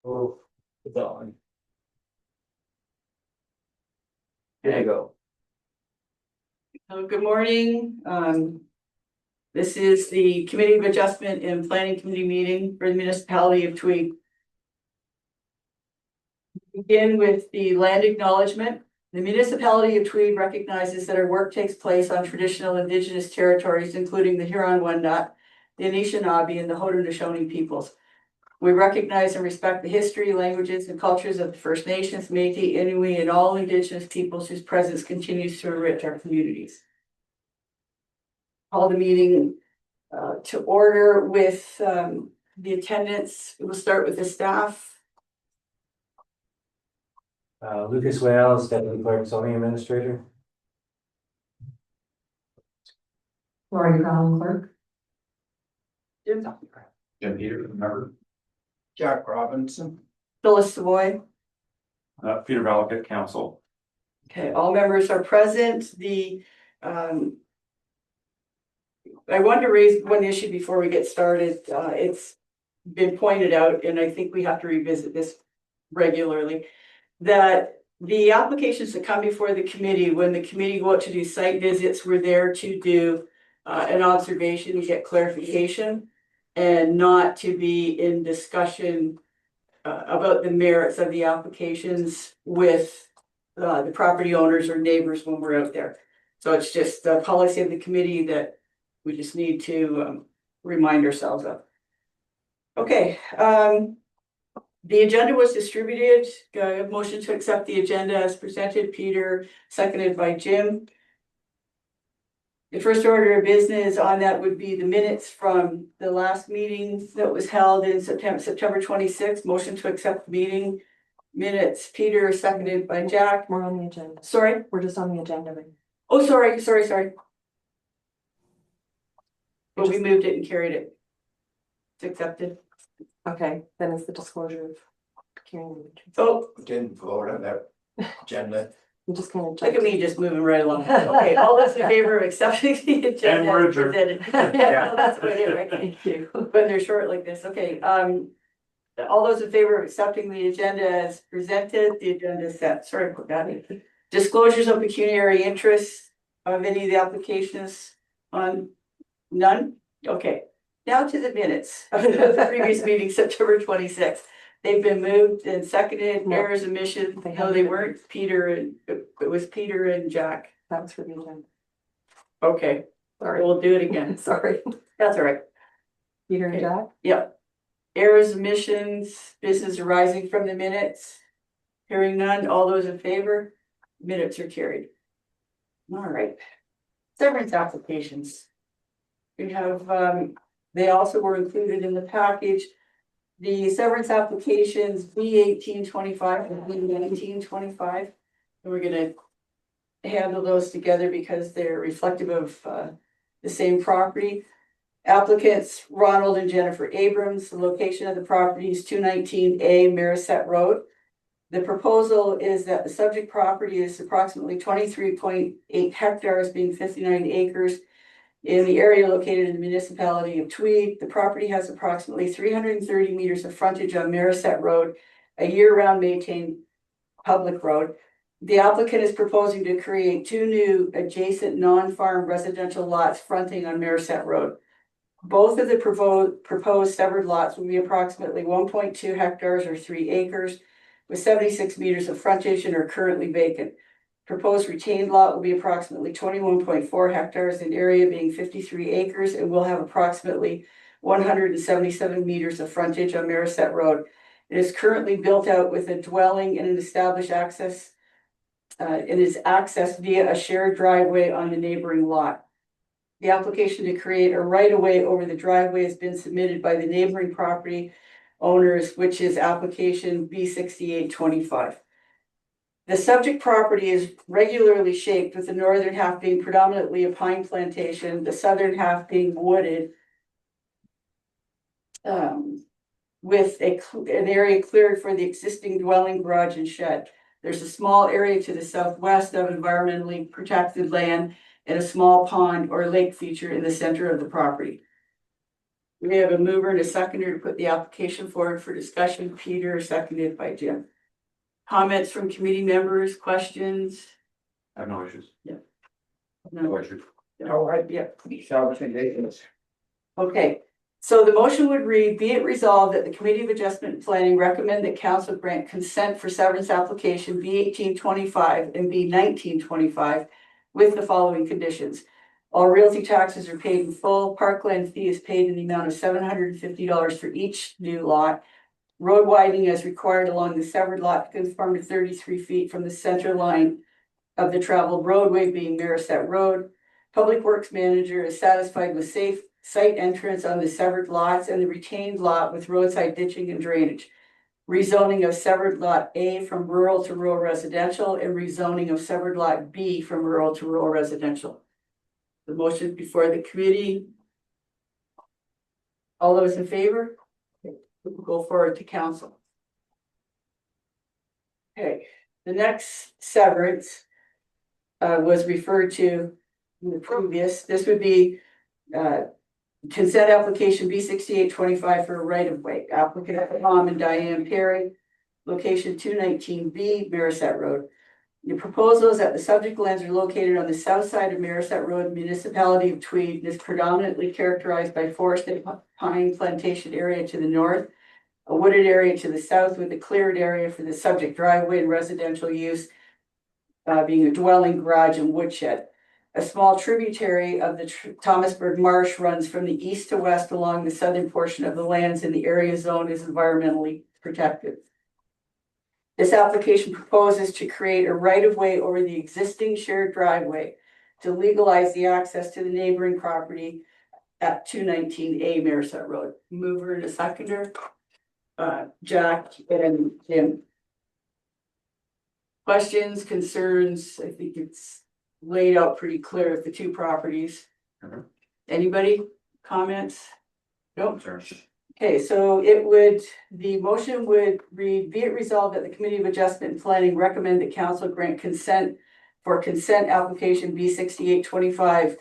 Oh, it's on. There you go. Good morning. This is the Committee of Adjustment and Planning Committee meeting for the municipality of Tweed. Begin with the land acknowledgement. The municipality of Tweed recognizes that our work takes place on traditional Indigenous territories, including the Huron-Wendat, the Anishinaabe, and the Haudenosaunee peoples. We recognize and respect the history, languages, and cultures of the First Nations, Métis, Inuit, and all Indigenous peoples whose presence continues to enrich our communities. Call the meeting to order with the attendance. We'll start with the staff. Lucas Wales, Deputy Clerk, Zoning Administrator. Lori Brown, clerk. Jim Peter, member. Jack Robinson. Phyllis Savoy. Peter Valakut, council. Okay, all members are present. I wanted to raise one issue before we get started. It's been pointed out, and I think we have to revisit this regularly, that the applications that come before the committee, when the committee go out to do site visits, we're there to do an observation, to get clarification, and not to be in discussion about the merits of the applications with the property owners or neighbors when we're out there. So it's just a policy of the committee that we just need to remind ourselves of. Okay, the agenda was distributed. Motion to accept the agenda as presented. Peter, seconded by Jim. The first order of business on that would be the minutes from the last meeting that was held in September 26th. Motion to accept the meeting minutes. Peter, seconded by Jack. We're on the agenda. Sorry? We're just on the agenda. Oh, sorry. But we moved it and carried it. It's accepted. Okay, then it's the disclosure of carrying. Oh, Didn't vote on that agenda. We just kind of. look at me just moving right along. Okay, all those in favor of accepting the agenda. And we're as adjourned. presented. Yeah, that's what it is, right? Thank you. When they're short like this, okay, all those in favor of accepting the agenda as presented, the agenda is set. Sorry about that. Disclosures of pecuniary interest of any of the applications on none? Okay, now to the minutes of the previous meeting, September 26th. They've been moved and seconded, No. errors, omissions, They no, haven't they been. weren't, it was Peter and Jack. That was for the agenda. Okay, Sorry. we'll do it again. Sorry. That's all right. Peter and Okay. Jack. Yep. Errors, omissions, business arising from the minutes. Hearing none, all those in favor, minutes are carried. All right. Severance applications. We have, they also were included in the package. The severance applications B 1825 and B 1925. And we're gonna handle those together because they're reflective of the same property. Applicants Ronald and Jennifer Abrams. The location of the property is 219A Mariset Road. The proposal is that the subject property is approximately 23.8 hectares, being 59 acres. In the area located in the municipality of Tweed. The property has approximately 330 meters of frontage on Mariset Road, a year-round maintained public road. The applicant is proposing to create two new adjacent non-farm residential lots fronting on Mariset Road. Both of the proposed severed lots will be approximately 1.2 hectares or 3 acres with 76 meters of frontage and are currently vacant. Proposed retained lot will be approximately 21.4 hectares in area, being 53 acres, and will have approximately 177 meters of frontage on Mariset Road. It is currently built out with a dwelling and an established access. It is accessed via a shared driveway on the neighboring lot. The application to create a right-of-way over the driveway has been submitted by the neighboring property owners, which is application B 6825. The subject property is regularly shaped, with the northern half being predominantly a pine plantation, the southern half being wooded. With an area cleared for the existing dwelling, garage, and shed. There's a small area to the southwest of environmentally protected land and a small pond or lake feature in the center of the property. We have a mover and a seconder to put the application forward for discussion. Peter, seconded by Jim. Comments from committee members, questions? I have no issues. No. No issues. Oh, I, Yeah. shall conditions. Okay, so the motion would read, be it resolved that the Committee of Adjustment and Planning recommend that council grant consent for severance application B 1825 and B 1925 with the following conditions. All realty taxes are paid in full, parkland fee is paid in the amount of $750 for each new lot. Road widening as required along the severed lot to conform to 33 feet from the center line of the traveled roadway being Marisette Road. Public Works Manager is satisfied with safe site entrance on the severed lots and the retained lot with roadside ditching and drainage. Rezoning of severed lot A from rural to rural residential and rezoning of severed lot B from rural to rural residential. The motion before the committee. All those in favor? We'll go forward to council. Okay, the next severance was referred to in the previous. This would be consent application B 6825 for a right of way. Applicant Tom and Diane Perry, location 219B, Marisette Road. The proposal is that the subject lands are located on the south side of Marisette Road, municipality of Tweed, and is predominantly characterized by forested pine plantation area to the north, a wooded area to the south with a cleared area for the subject driveway and residential use, being a dwelling, garage, and woodshed. A small tributary of the Thomasburg Marsh runs from the east to west along the southern portion of the lands, and the area zone is environmentally protected. This application proposes to create a right-of-way over the existing shared driveway to legalize the access to the neighboring property at 219A Marisette Road. Mover and a seconder, Jack and Jim. Questions, concerns? I think it's laid out pretty clear with the two properties. Mhm. Anybody? Comments? Nope. Concerns? Okay, so the motion would read, be it resolved that the Committee of Adjustment and Planning recommend that council grant consent for consent application B 6825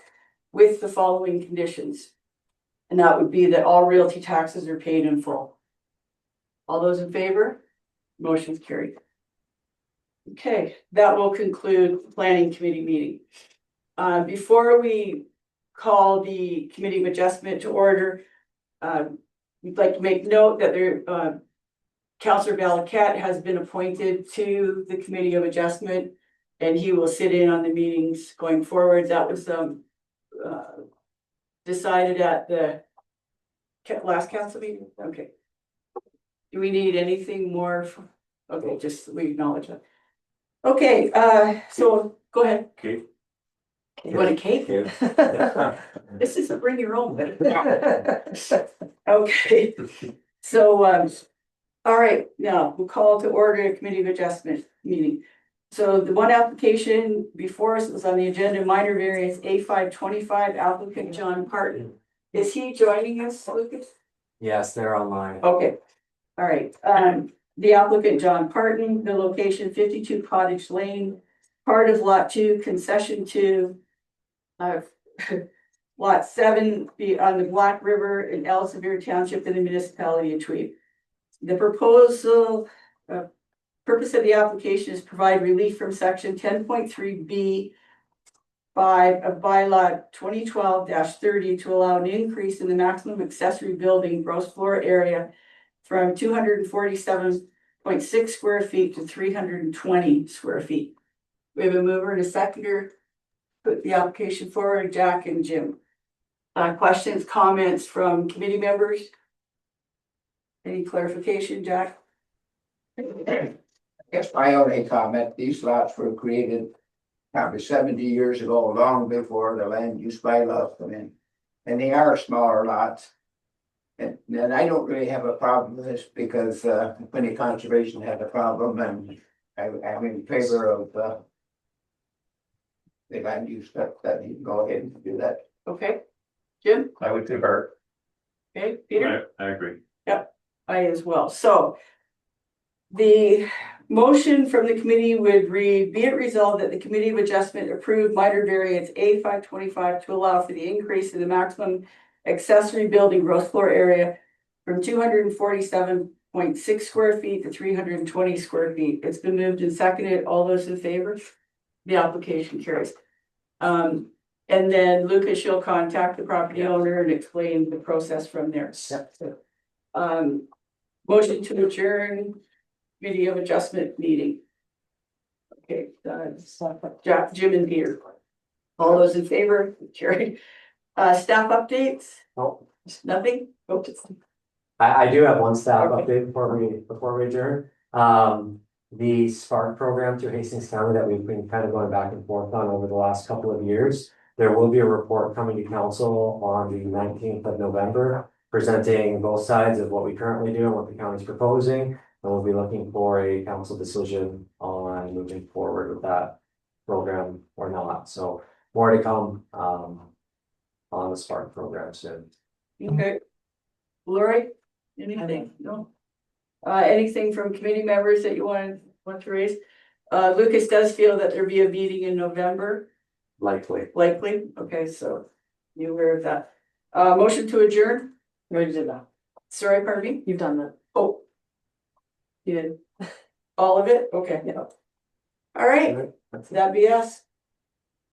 with the following conditions. And that would be that all realty taxes are paid in full. All those in favor? Motion's carried. Okay, that will conclude the Planning Committee meeting. Before we call the Committee of Adjustment to order, we'd like to make note that Councillor Valakat has been appointed to the Committee of Adjustment, and he will sit in on the meetings going forward. That was decided at the last council meeting. Okay. Do we need anything more? Okay, just we acknowledge that. Okay, so go ahead. Kate? You want a cake? Yeah. This is a bring your own. Okay, so, all right, now we'll call to order a Committee of Adjustment meeting. So the one application before us was on the agenda, minor variance A 525, applicant John Parton. Is he joining us, Lucas? Yes, they're online. Okay, all right, the applicant John Parton, the location 52 Cottage Lane, part of lot 2, concession 2. Lot 7 be on the Black River in Elsevier Township in the municipality of Tweed. The proposal, purpose of the application is provide relief from section 10.3B 5 of bylaw 2012-30 to allow an increase in the maximum accessory building gross floor area from 247.6 square feet to 320 square feet. We have a mover and a seconder. Put the application forward, Jack and Jim. Questions, comments from committee members? Any clarification, Jack? Guess my only comment, these lots were created probably 70 years ago, long before the land use bylaws come in. And they are smaller lots. And I don't really have a problem with this because Winnie Conservation had a problem, and I'm in favor of the land use that you can go ahead and do that. Okay, Jim? I would concur. Okay, Peter? I agree. I as well. So the motion from the committee would read, be it resolved that the Committee of Adjustment approve minor variance A 525 to allow for the increase in the maximum accessory building gross floor area from 247.6 square feet to 320 square feet. It's been moved and seconded. All those in favor? The application carries. And then Lucas, you'll contact the property owner and explain the process from there. Yep. Motion to adjourn video adjustment meeting. Okay, Jim and Peter. All those in favor, carried. Staff updates, Oh, nothing? Oh, I do have one staff Okay. update before we adjourn. The Spark program through Hastings County that we've been kind of going back and forth on over the last couple of years. There will be a report coming to council on the 19th of November, presenting both sides of what we currently do and what the county's proposing. And we'll be looking for a council decision on moving forward with that program or not. So more to come, on the Spark program soon. Okay. Lori, anything? No? Anything from committee members that you want to raise? Lucas does feel that there'll be a meeting in November, Likely. likely. Okay, so you aware of that. Motion to adjourn? You already did that. Sorry, pardon me? You've done that. Oh. You did. All of it? Okay. Yeah. All right, All right, that's it. that'd be us.